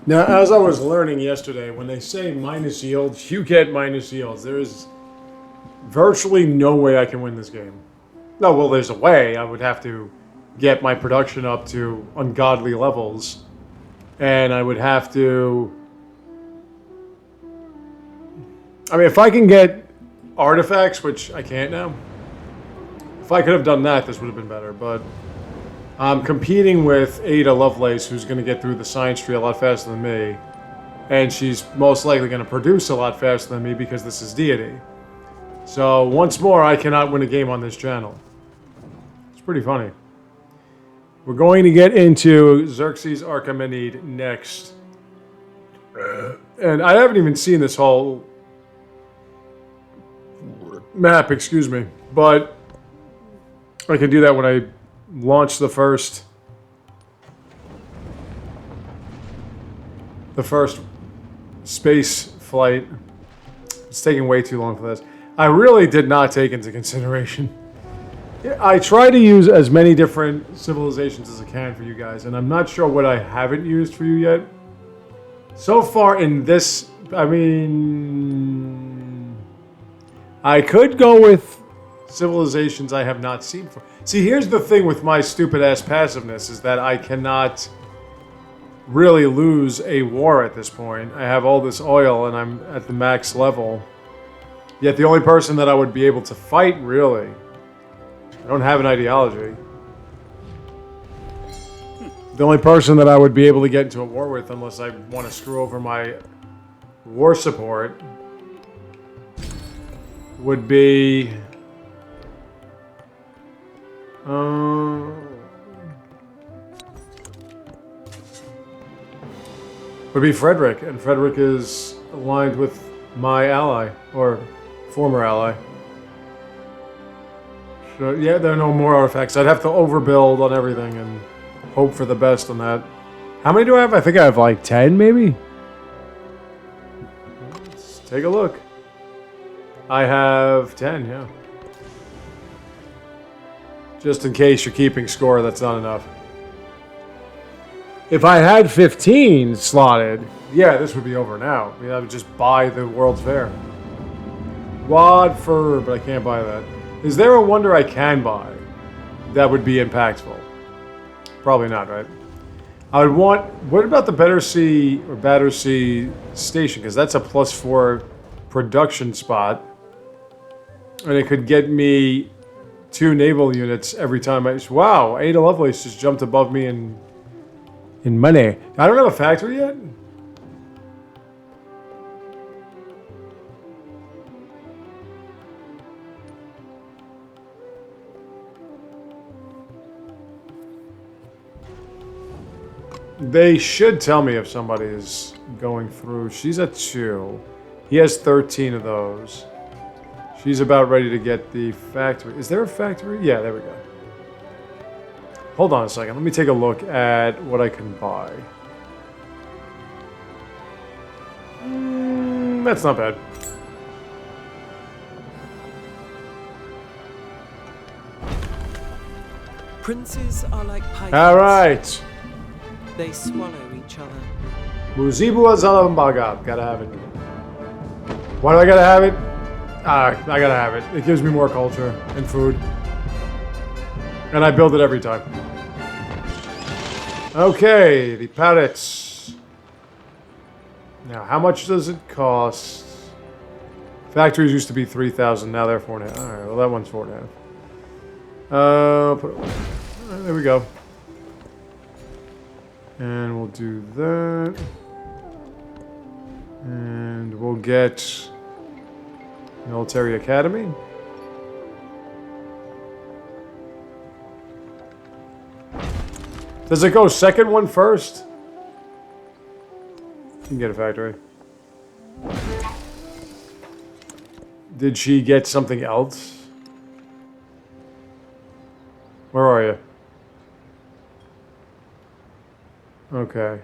Now, as I was learning yesterday, when they say minus yields, you get minus yields. There is virtually no way I can win this game. No, well, there's a way. I would have to get my production up to ungodly levels. And I would have to... I mean, if I can get artifacts, which I can't now. If I could have done that, this would have been better. But I'm competing with Ada Lovelace, who's going to get through the science tree a lot faster than me. And she's most likely going to produce a lot faster than me because this is Deity. So, once more, I cannot win a game on this channel. It's pretty funny. We're going to get into Xerxes Archimedes next. And I haven't even seen this whole map, excuse me. But I can do that when I launch the first space flight. It's taking way too long for this. I really did not take into consideration. I try to use as many different civilizations as I can for you guys, and I'm not sure what I haven't used for you yet. So far in this, I mean, I could go with civilizations I have not seen before. See, here's the thing with my stupid-ass passiveness, is that I cannot really lose a war at this point. I have all this oil, and I'm at the max level. Yet the only person that I would be able to fight, really, I don't have an ideology. The only person that I would be able to get into a war with, unless I want to screw over my war support, would be... would be Frederick, and Frederick is aligned with my ally, or former ally. So, yeah, there are no more artifacts. I'd have to overbuild on everything and hope for the best on that. How many do I have? I think I have like 10, maybe? Let's take a look. I have 10, yeah. Just in case you're keeping score, that's not enough. If I had 15 slotted, yeah, this would be over now. I mean, I would just buy the World's Fair. Wad for, but I can't buy that. Is there a wonder I can buy that would be impactful? Probably not, right? I would want... What about the Battersea Station? Because that's a +4 production spot. And it could get me 2 naval units every time I... Wow, Ada Lovelace just jumped above me in money. I don't have a factory yet? They should tell me if somebody is going through. She's at 2. He has 13 of those. She's about ready to get the factory. Is there a factory? Yeah, there we go. Hold on a second. Let me take a look at what I can buy. That's not bad. Princes are like pythons. All right. They swallow each other. Muzibu Zalambaga. Gotta have it. Why do I gotta have it? I gotta have it. It gives me more culture and food. And I build it every time. Okay, the pallets. Now, how much does it cost? Factories used to be 3,000, now they're 4.5. Alright, well that one's 4.5. Put it away. Alright, there we go. And we'll do that. And we'll get Military Academy. Does it go second one first? You can get a factory. Did she get something else? Where are you? Okay.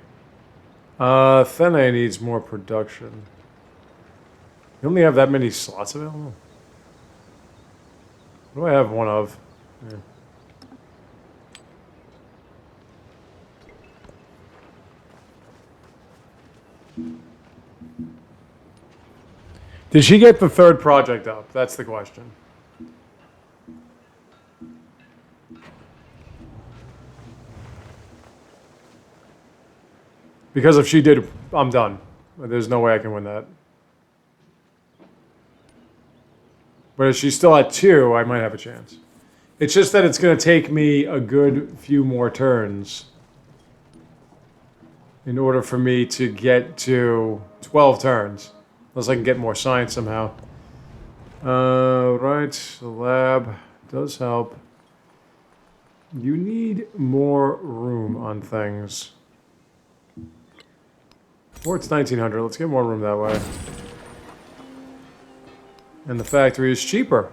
Thene needs more production. You only have that many slots available? What do I have one of? Yeah. Did she get the third project up? That's the question. Because if she did, I'm done. There's no way I can win that. But if she's still at 2, I might have a chance. It's just that it's going to take me a good few more turns in order for me to get to 12 turns. Unless I can get more science somehow. Right, the lab does help. You need more room on things. Or it's 1900. Let's get more room that way. And the factory is cheaper.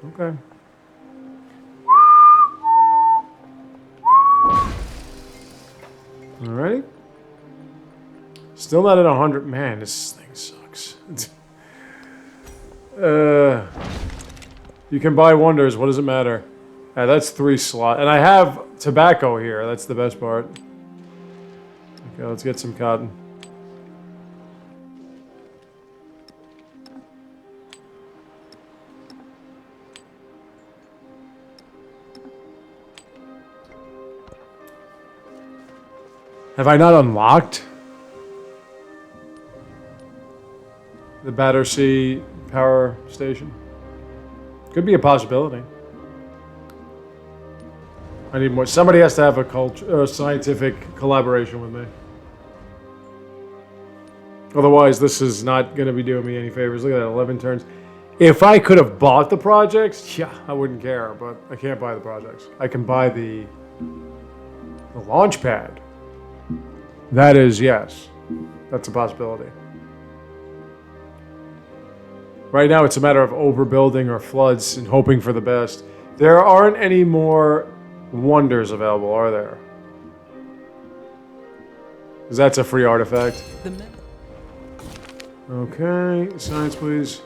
Okay. Alrighty. Still not at 100. Man, this thing sucks. You can buy wonders. What does it matter? That's 3 slots. And I have tobacco here. That's the best part. Okay, let's get some cotton. Have I not unlocked the Battersea power station? Could be a possibility. I need more. Somebody has to have a scientific collaboration with me. Otherwise, this is not going to be doing me any favors. Look at that, 11 turns. If I could have bought the projects, yeah, I wouldn't care. But I can't buy the projects. I can buy the launch pad. That is, yes. That's a possibility. Right now, it's a matter of overbuilding or floods and hoping for the best. There aren't any more wonders available, are there? Because that's a free artifact. Okay, science, please.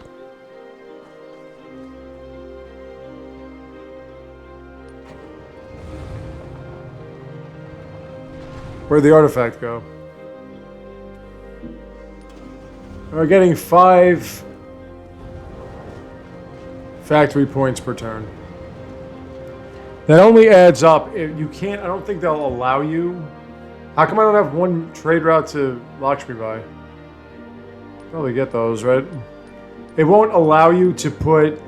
Where'd the artifact go? We're getting 5 factory points per turn. That only adds up. You can't. I don't think they'll allow you. How come I don't have one trade route to Lakshmi by? Probably get those, right? It won't allow you to put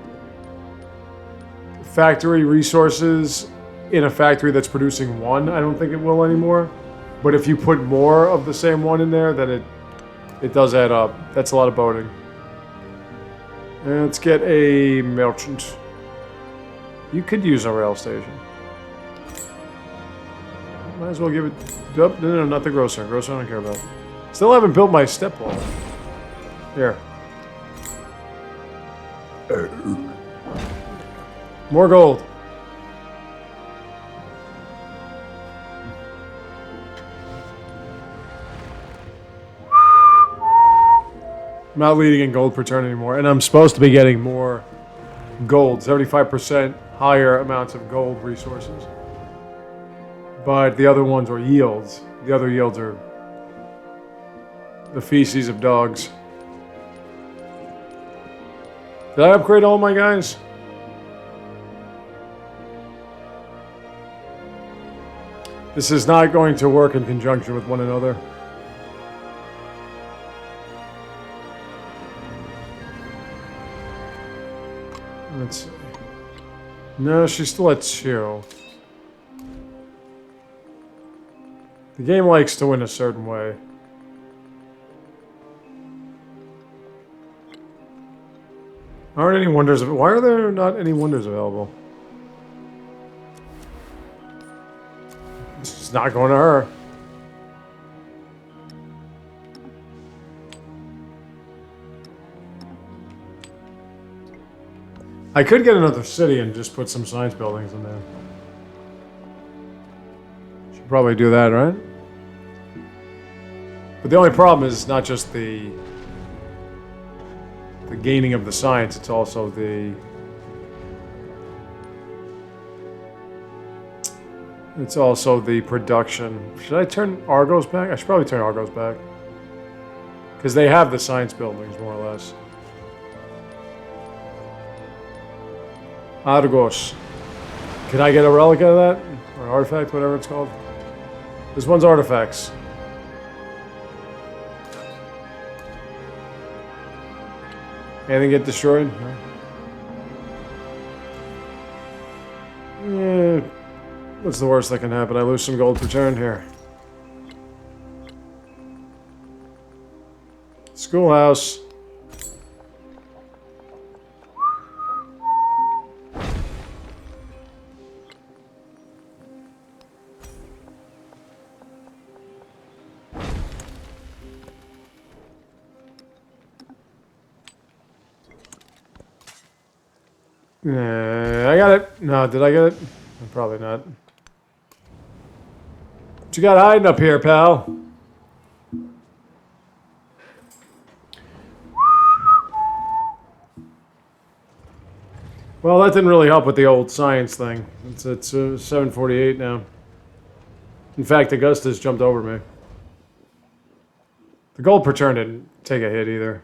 factory resources in a factory that's producing 1. I don't think it will anymore. But if you put more of the same one in there, then it does add up. That's a lot of boating. And let's get a merchant. You could use a rail station. Might as well give it... No, not the grocer. Grocer I don't care about. Still haven't built my step wall. Here. More gold. I'm not leading in gold per turn anymore, and I'm supposed to be getting more gold, 75% higher amounts of gold resources. But the other ones are yields. The other yields are the feces of dogs. Did I upgrade all my guys? This is not going to work in conjunction with one another. Let's see. No, she's still at 2. The game likes to win a certain way. Aren't any wonders? Why are there not any wonders available? It's not going to her. I could get another city and just put some science buildings in there. Should probably do that, right? But the only problem is not just the gaining of the science, it's also the... It's also the production. Should I turn Argos back? I should probably turn Argos back. Because they have the science buildings, more or less. Argos. Can I get a relic out of that? Or an artifact, whatever it's called? This one's artifacts. Anything get destroyed? No. What's the worst that can happen? I lose some gold per turn here. Schoolhouse. I got it. No, did I get it? Probably not. What you got hiding up here, pal? Well, that didn't really help with the old science thing. It's at 748 now. In fact, Augustus jumped over me. The gold per turn didn't take a hit either.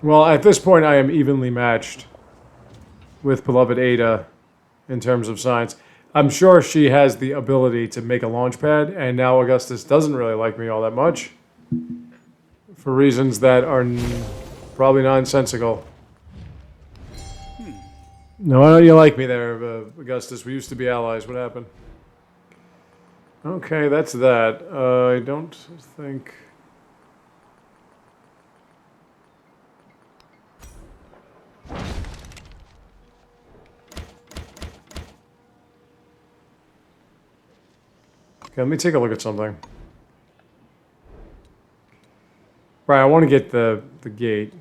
Well, at this point, I am evenly matched with beloved Ada in terms of science. I'm sure she has the ability to make a launch pad, and now Augustus doesn't really like me all that much for reasons that are probably nonsensical. No, I know you like me there, Augustus. We used to be allies. What happened? Okay, that's that. I don't think... Okay, let me take a look at something. Right, I want to get the gate.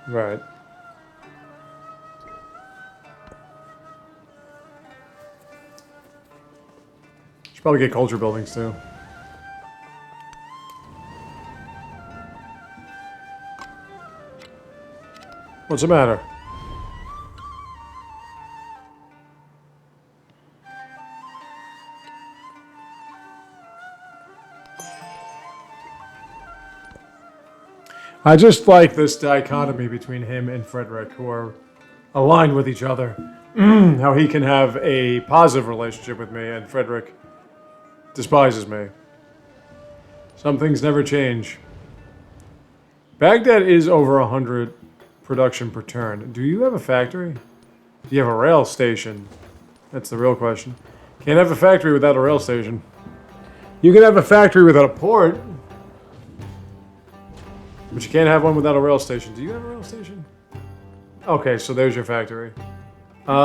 Right. Should probably get culture buildings too. What's the matter? I just like this dichotomy between him and Frederick, who are aligned with each other. How he can have a positive relationship with me, and Frederick despises me. Some things never change. Baghdad is over 100 production per turn. Do you have a factory? Do you have a rail station? That's the real question. Can't have a factory without a rail station. You can have a factory without a port. But you can't have one without a rail station. Do you have a rail station? Okay, so there's your factory. Let's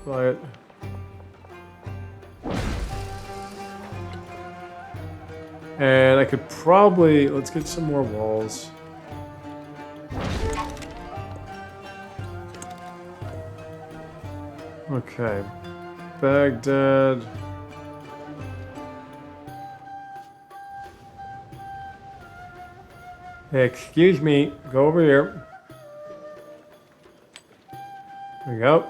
buy it. And I could probably... Let's get some more walls. Okay. Baghdad... Excuse me, go over here. There we go.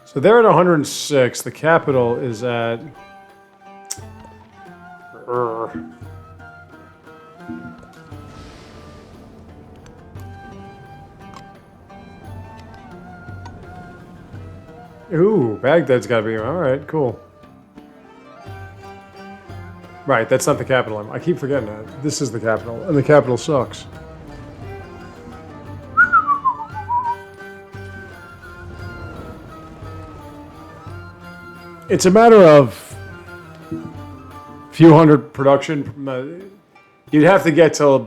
So they're at 106. The capital is at... Ooh, Baghdad's got to be... Alright, cool. Right, that's not the capital. I keep forgetting that. This is the capital, and the capital sucks. It's a matter of few hundred production. You'd have to get to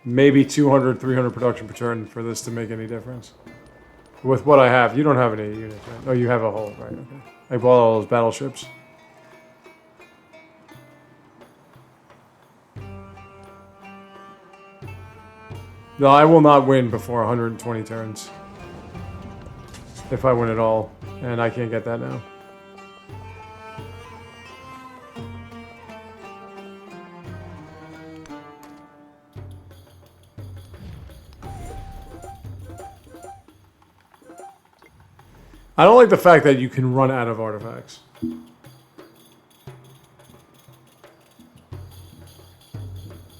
maybe 200, 300 production per turn for this to make any difference. With what I have, you don't have any units, right? Oh, you have a whole, right? Okay. I bought all those battleships. No, I will not win before 120 turns. If I win at all. And I can't get that now. I don't like the fact that you can run out of artifacts.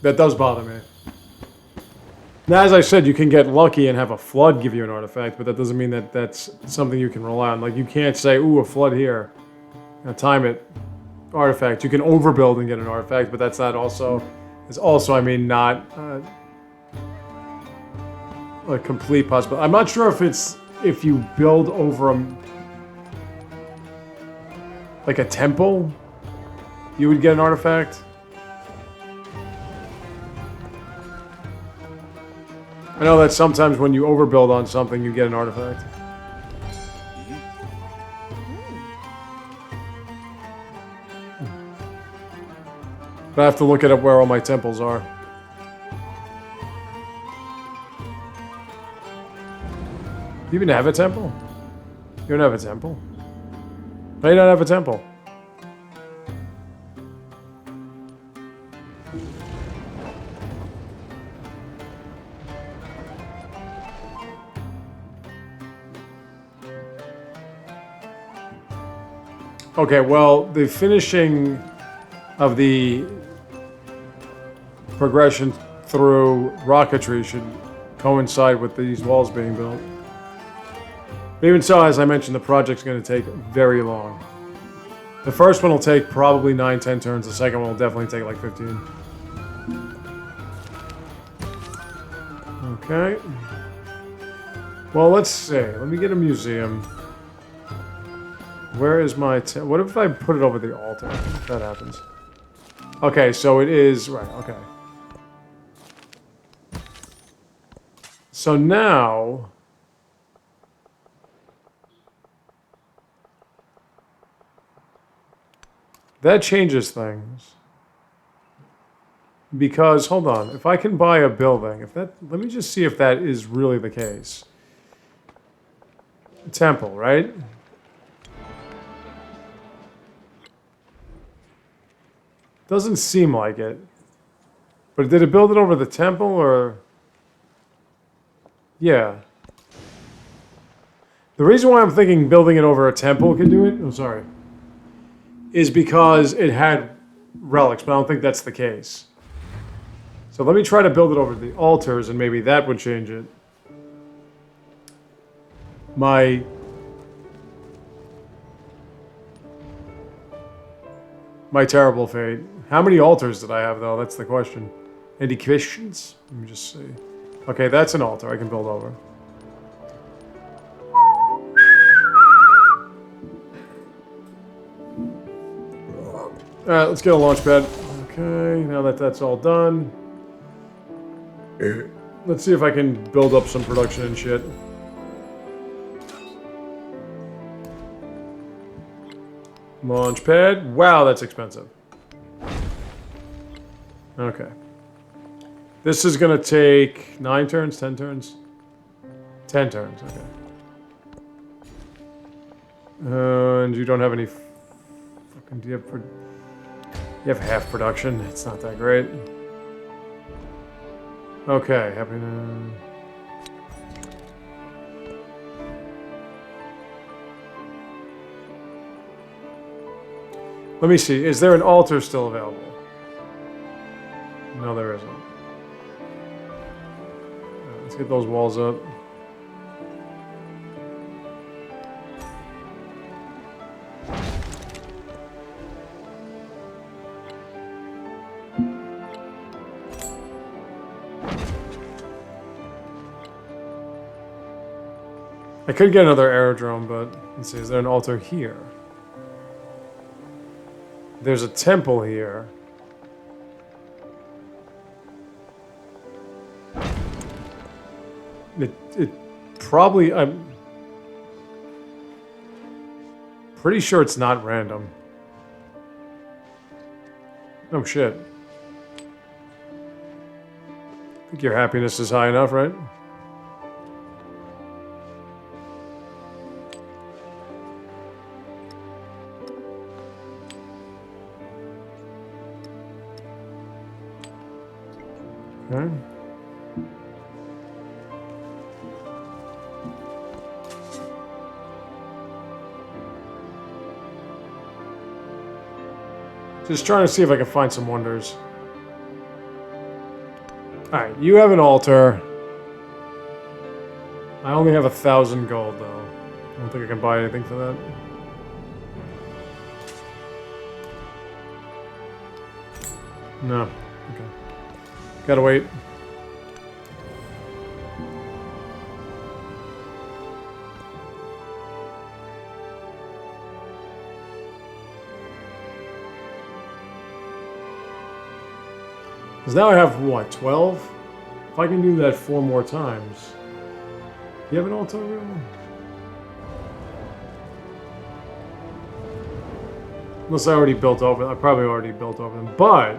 That does bother me. Now, as I said, you can get lucky and have a flood give you an artifact, but that doesn't mean that that's something you can rely on. Like, you can't say, ooh, a flood here. Now, time it. Artifact. You can overbuild and get an artifact, but that's not also... It's also, I mean, not a complete possibility. I'm not sure if it's... If you build over like a temple, you would get an artifact. I know that sometimes when you overbuild on something, you get an artifact. But I have to look at where all my temples are. Do you even have a temple? You don't have a temple? No, you don't have a temple. Okay, well, the finishing of the progression through rocketry should coincide with these walls being built. But even so, as I mentioned, the project's going to take very long. The first one will take probably 9-10 turns. The second one will definitely take like 15. Okay. Well, let's see. Let me get a museum. Where is my... What if I put it over the altar? If that happens. Okay, so it is... Right, okay. So now... That changes things. Because, hold on, if I can buy a building, if that... Let me just see if that is really the case. A temple, right? Doesn't seem like it. But did it build it over the temple, or... Yeah. The reason why I'm thinking building it over a temple can do it... Oh, sorry. Is because it had relics, but I don't think that's the case. So let me try to build it over the altars, and maybe that would change it. My terrible fate. How many altars did I have, though? That's the question. Any questions? Let me just see. Okay, that's an altar I can build over. Alright, let's get a launch pad. Okay, now that that's all done. Let's see if I can build up some production and shit. Launch pad. Wow, that's expensive. Okay. This is gonna take 9 turns, 10 turns? 10 turns, okay. And you don't have any fucking... Do you have half production? It's not that great. Okay, happy to... Let me see. Is there an altar still available? No, there isn't. Let's get those walls up. I could get another aerodrome, but let's see, is there an altar here? There's a temple here. It probably... I'm pretty sure it's not random. Oh, shit. I think your happiness is high enough, right? Okay. Just trying to see if I can find some wonders. Alright, you have an altar. I only have 1,000 gold, though. I don't think I can buy anything for that. No. Okay. Gotta wait. Because now I have, what, 12? If I can do that 4 more times. Do you have an altar room? Unless I already built over, I probably already built over them, but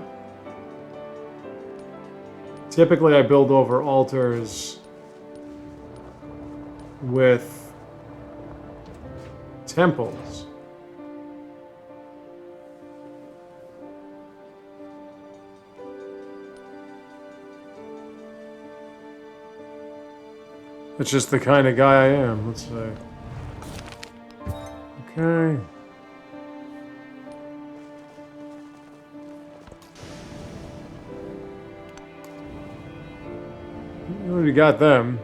typically I build over altars with temples. It's just the kind of guy I am, let's say. Okay. You already got them.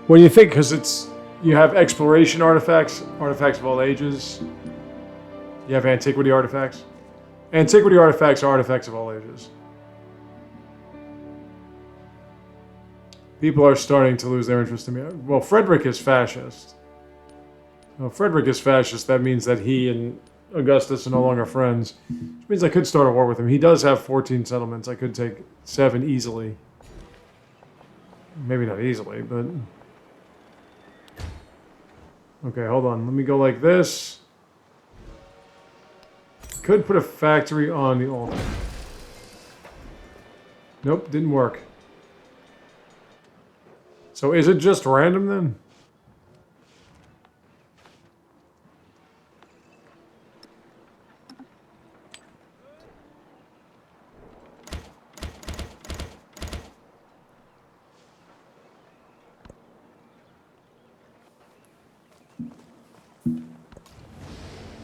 What do you think? Because it's... You have exploration artifacts, artifacts of all ages. You have antiquity artifacts. Antiquity artifacts are artifacts of all ages. People are starting to lose their interest in me. Well, Frederick is fascist. Well, Frederick is fascist. That means that he and Augustus are no longer friends. Which means I could start a war with him. He does have 14 settlements. I could take 7 easily. Maybe not easily, but... Okay, hold on. Let me go like this. Could put a factory on the altar. Nope, didn't work. So is it just random then?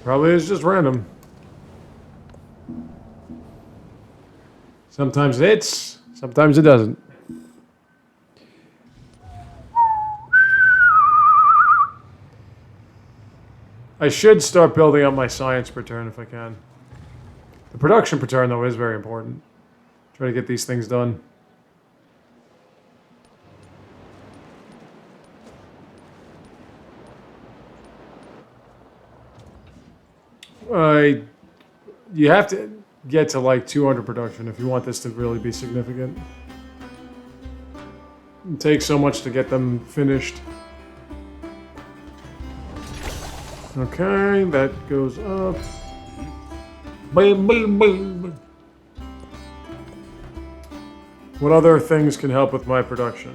Probably is just random. Sometimes it hits, sometimes it doesn't. I should start building up my science per turn if I can. The production per turn, though, is very important. Try to get these things done. You have to get to like 200 production if you want this to really be significant. It takes so much to get them finished. Okay, that goes up. Boom, boom, boom. What other things can help with my production?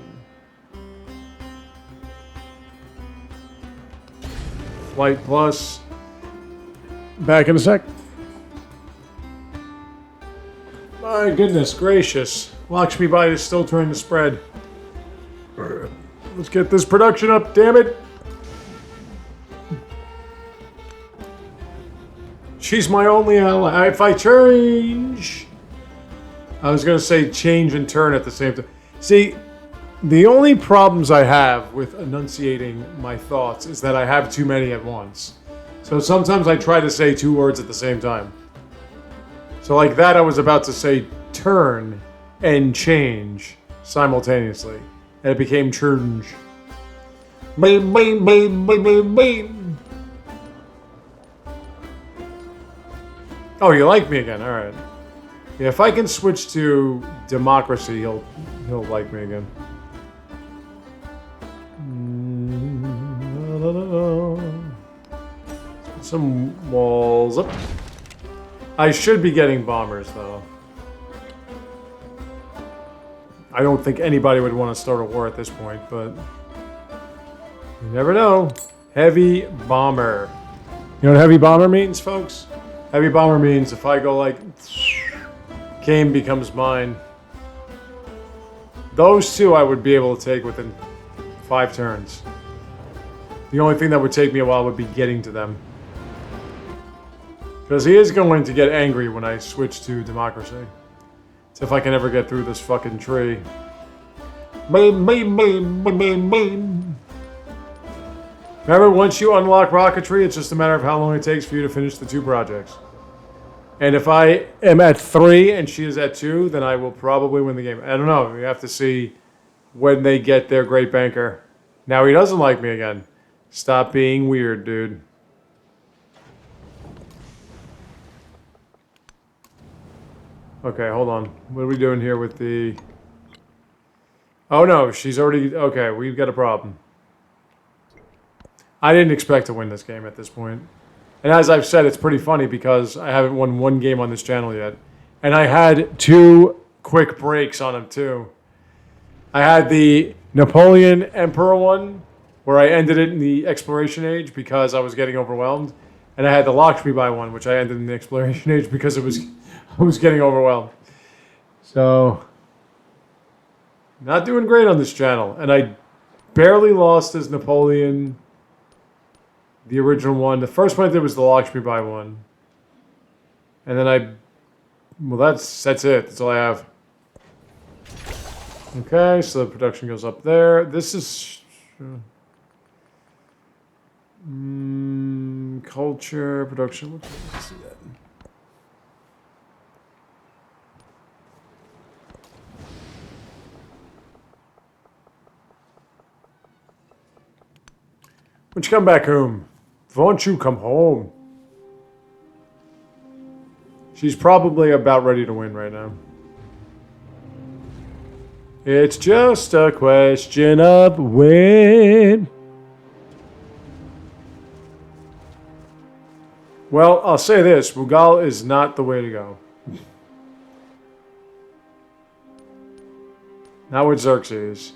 Flight plus. Back in a sec. My goodness gracious. Lakshmi Bai is still trying to spread. Let's get this production up, damn it. She's my only ally. If I change... I was going to say change and turn at the same time. See, the only problems I have with enunciating my thoughts is that I have too many at once. So sometimes I try to say 2 words at the same time. So like that, I was about to say turn and change simultaneously. And it became change. Bam, bam, bam, bam, bam, bam. Oh, you like me again? All right. Yeah, if I can switch to democracy, he'll like me again. Some walls up. I should be getting bombers, though. I don't think anybody would want to start a war at this point, but you never know. Heavy bomber. You know what heavy bomber means, folks? Heavy bomber means if I go like, Kane becomes mine. Those two I would be able to take within 5 turns. The only thing that would take me a while would be getting to them. Because he is going to get angry when I switch to democracy. So if I can ever get through this fucking tree. Remember, once you unlock rocketry, it's just a matter of how long it takes for you to finish the 2 projects. And if I am at 3 and she is at 2, then I will probably win the game. I don't know. We have to see when they get their great banker. Now he doesn't like me again. Stop being weird, dude. Okay, hold on. What are we doing here with the... Oh no, she's already... Okay, we've got a problem. I didn't expect to win this game at this point. And as I've said, it's pretty funny because I haven't won 1 game on this channel yet. And I had 2 quick breaks on them too. I had the Napoleon Emperor one, where I ended it in the Exploration Age because I was getting overwhelmed. And I had the Lakshmi Bai one, which I ended in the Exploration Age because I was getting overwhelmed. So, not doing great on this channel. And I barely lost as Napoleon... The original one. The first one I did was the Lakshmi Bai one. And then well, that's it. That's all I have. Okay, so the production goes up there. This is... culture, production. Let's see that. Why don't you come back home? Won't you come home? She's probably about ready to win right now. It's just a question of when. Well, I'll say this. Mughal is not the way to go. Not with Xerxes.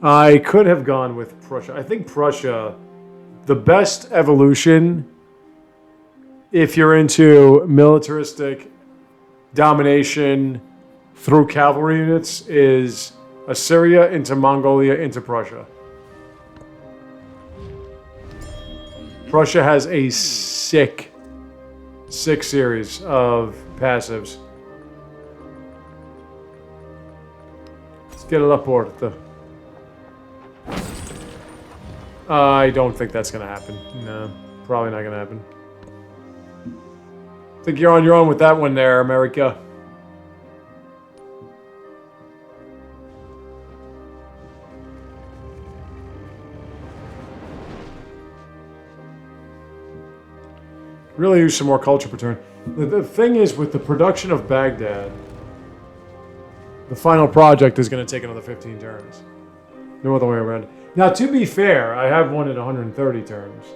I could have gone with Prussia. I think Prussia, the best evolution, if you're into militaristic domination through cavalry units, is Assyria into Mongolia into Prussia. Prussia has a sick series of passives. Let's get it up, Porta. I don't think that's going to happen. No, probably not going to happen. I think you're on your own with that one there, America. Really use some more culture per turn. The thing is, with the production of Baghdad, the final project is going to take another 15 turns. No other way around. Now, to be fair, I have one at 130 turns.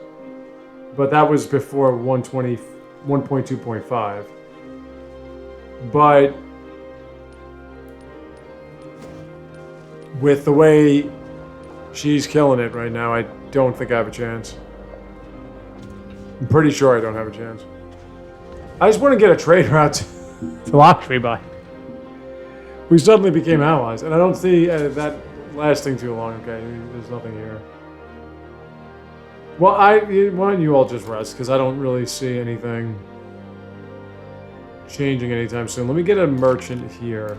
But that was before 1.2.5. But with the way she's killing it right now, I don't think I have a chance. I'm pretty sure I don't have a chance. I just want to get a trader out to Lakshmi Bai. We suddenly became allies, and I don't see that lasting too long. Okay, there's nothing here. Well, why don't you all just rest, because I don't really see anything changing anytime soon. Let me get a merchant here.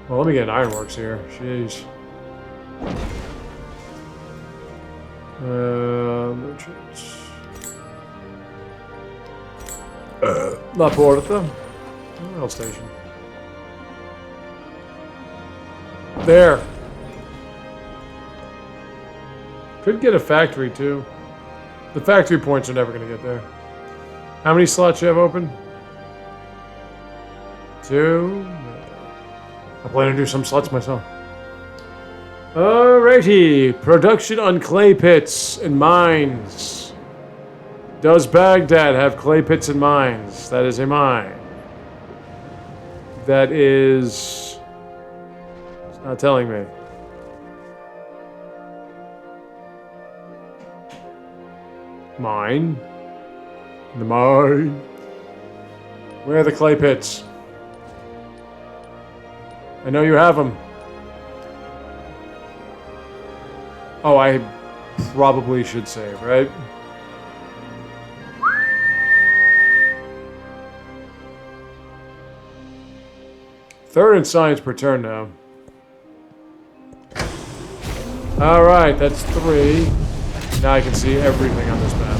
Well, let me get an ironworks here. Jeez. Merchants. La Porta. Rail station. There. Could get a factory too. The factory points are never going to get there. How many slots do you have open? 2. I plan to do some slots myself. Alrighty. Production on clay pits and mines. Does Baghdad have clay pits and mines? That is a mine. That is... It's not telling me. Mine. The mine. Where are the clay pits? I know you have them. Oh, I probably should save, right? Third in science per turn now. Alright, that's 3. Now I can see everything on this map.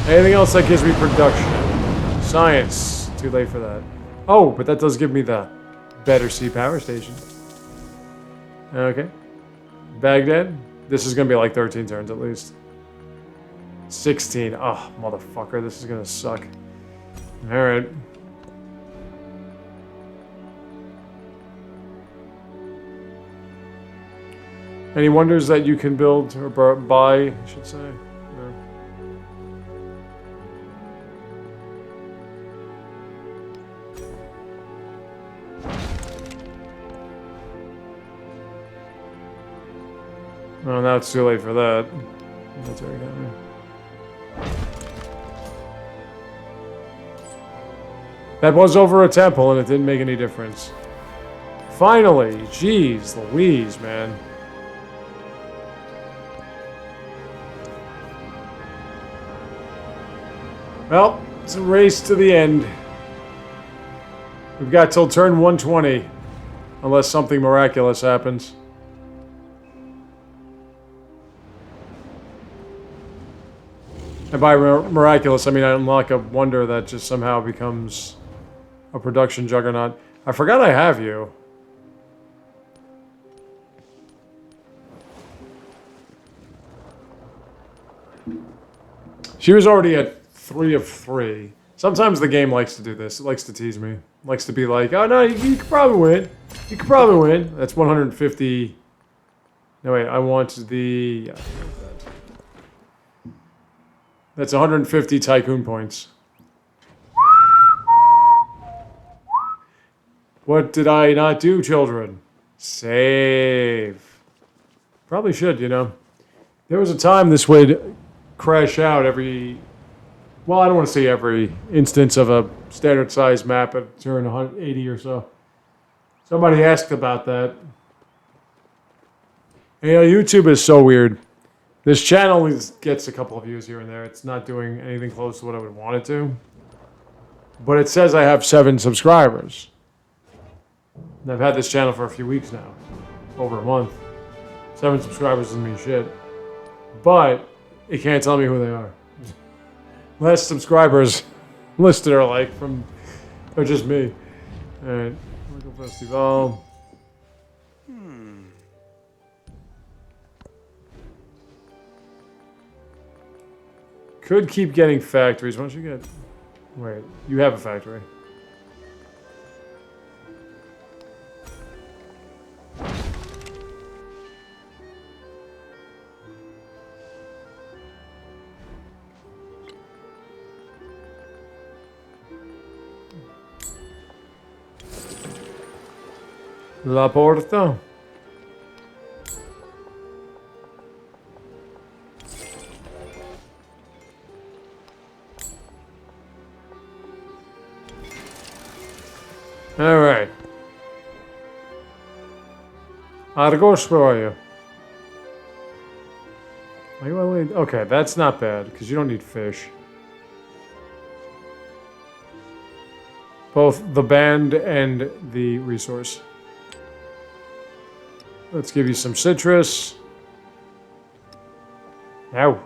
Anything else that gives me production? Science. Too late for that. Oh, but that does give me the better sea power station. Okay. Baghdad. This is going to be like 13 turns at least. 16. Oh, motherfucker. This is going to suck. Alright. Any wonders that you can build or buy, I should say? No. Oh, now it's too late for that. Military academy. That was over a temple and it didn't make any difference. Finally! Jeez Louise, man. Well, it's a race to the end. We've got till turn 120. Unless something miraculous happens. And by miraculous, I mean I unlock a wonder that just somehow becomes a production juggernaut. I forgot I have you. She was already at 3 of 3. Sometimes the game likes to do this. It likes to tease me. It likes to be like, oh no, you could probably win. You could probably win. That's 150. No, wait, I want the... Yeah, that's 150 tycoon points. What did I not do, children? Save. Probably should, you know. There was a time this would crash out every... Well, I don't want to say every instance of a standard size map at turn 180 or so. Somebody asked about that. You know, YouTube is so weird. This channel gets a couple of views here and there. It's not doing anything close to what I would want it to. But it says I have 7 subscribers. And I've had this channel for a few weeks now. Over a month. 7 subscribers doesn't mean shit. But it can't tell me who they are. Less subscribers listed are like from... Or just me. Alright. Local Festival. Could keep getting factories. Why don't you get... Wait, you have a factory. La Porta. Alright. Argos, where are you? Are you only... Okay, that's not bad, because you don't need fish. Both the band and the resource. Let's give you some citrus. Ow.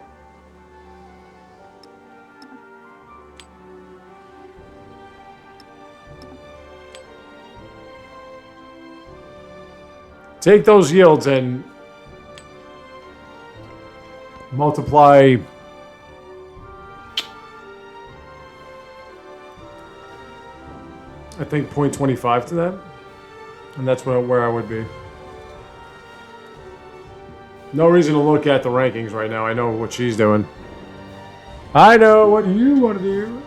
Take those yields and multiply. I think 0.25 to that. And that's where I would be. No reason to look at the rankings right now. I know what she's doing. I know what you want to do.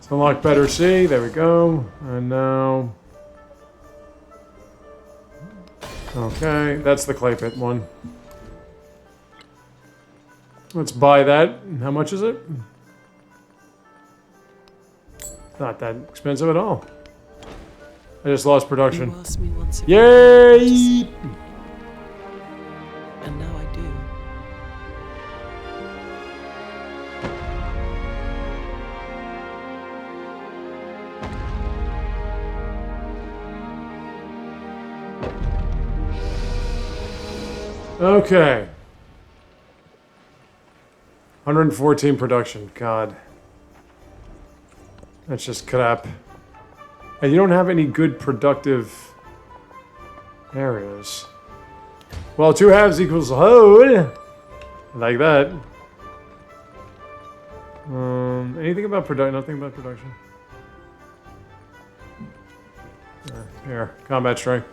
Let's unlock better C. There we go. And now... Okay, that's the clay pit one. Let's buy that. How much is it? Not that expensive at all. I just lost production. You asked me once if Yay! and now I do. Okay. 114 production. God. That's just crap. And you don't have any good productive areas. Well, 2 halves equals a whole. Like that. Anything about production? Nothing about production. Here, combat strength.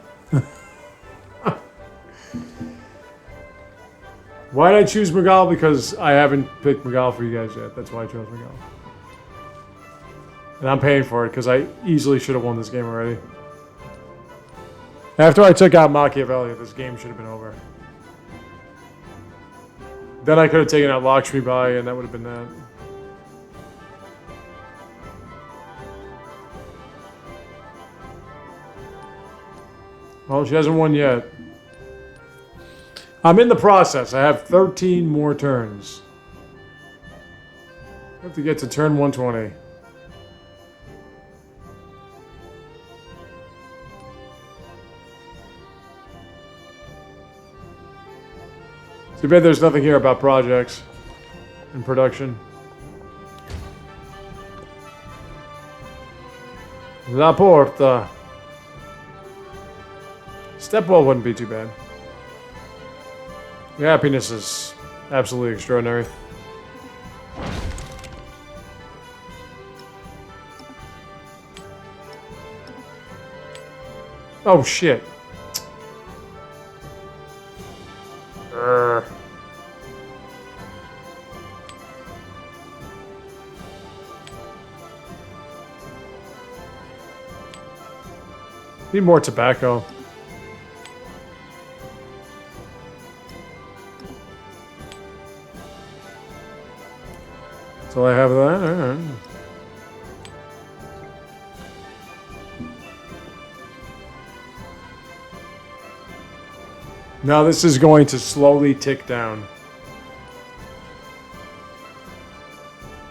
Why did I choose Miguel? Because I haven't picked Miguel for you guys yet. That's why I chose Miguel. And I'm paying for it because I easily should have won this game already. After I took out Machiavelli, this game should have been over. Then I could have taken out Lakshmi Bai and that would have been that. Well, she hasn't won yet. I'm in the process. I have 13 more turns. I have to get to turn 120. Too bad there's nothing here about projects and production. La Porta. Stepwell wouldn't be too bad. Your happiness is absolutely extraordinary. Oh shit. Need more tobacco. So I have that. All right. Now this is going to slowly tick down.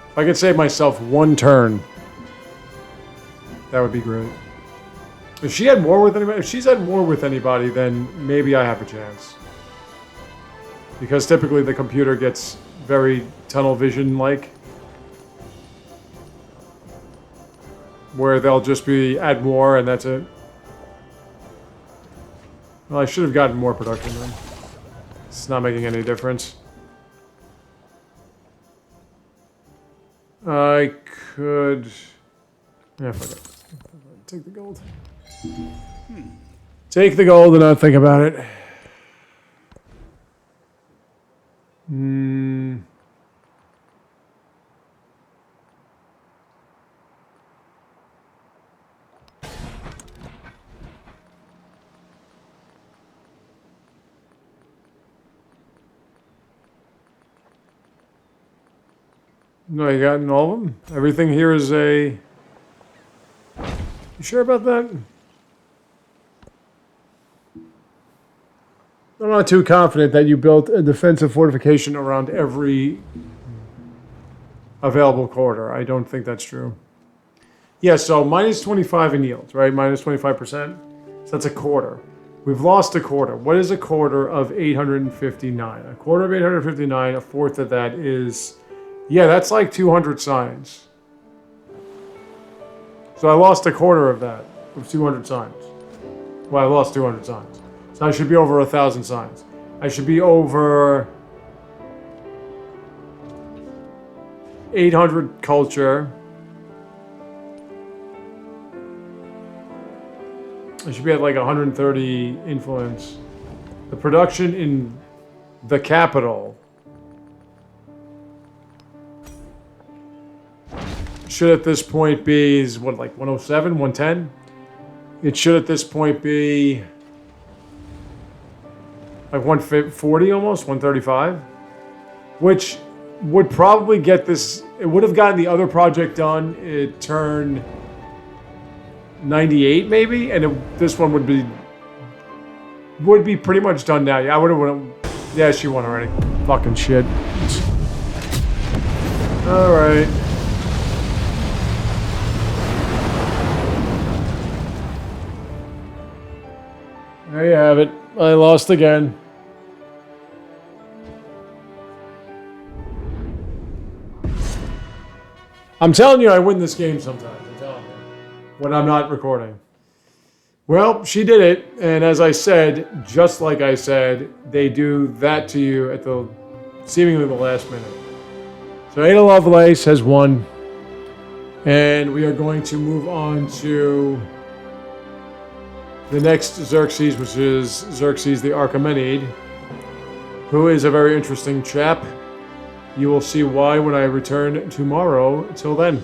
If I could save myself 1 turn, that would be great. If she had war with anybody, if she's had war with anybody, then maybe I have a chance. Because typically the computer gets very tunnel vision-like. Where they'll just be at war and that's it. Well, I should have gotten more production then. It's not making any difference. I could... Yeah, fuck it. Take the gold. Take the gold and not think about it. No, you got all of them? Everything here is a... You sure about that? I'm not too confident that you built a defensive fortification around every available corridor. I don't think that's true. Yeah, so minus 25 in yields, right? Minus 25%. So that's a quarter. We've lost a quarter. What is a quarter of 859? A quarter of 859, a fourth of that is... Yeah, that's like 200 signs. So I lost a quarter of that, of 200 signs. Well, I lost 200 signs. So I should be over 1,000 signs. I should be over 800 culture. I should be at like 130 influence. The production in the capital should at this point be, is what, like 107, 110? It should at this point be like 140 almost, 135, which would probably get this, it would have gotten the other project done. It turned 98 maybe, and this one would be pretty much done now. Yeah, I would have, yeah, she won already. Fucking shit. All right. There you have it. I lost again. I'm telling you, I win this game sometimes. I'm telling you. When I'm not recording. Well, she did it. And as I said, just like I said, they do that to you at the seemingly the last minute. So Ada Lovelace has won. And we are going to move on to the next Xerxes, which is Xerxes the Archimenid, who is a very interesting chap. You will see why when I return tomorrow. Till then.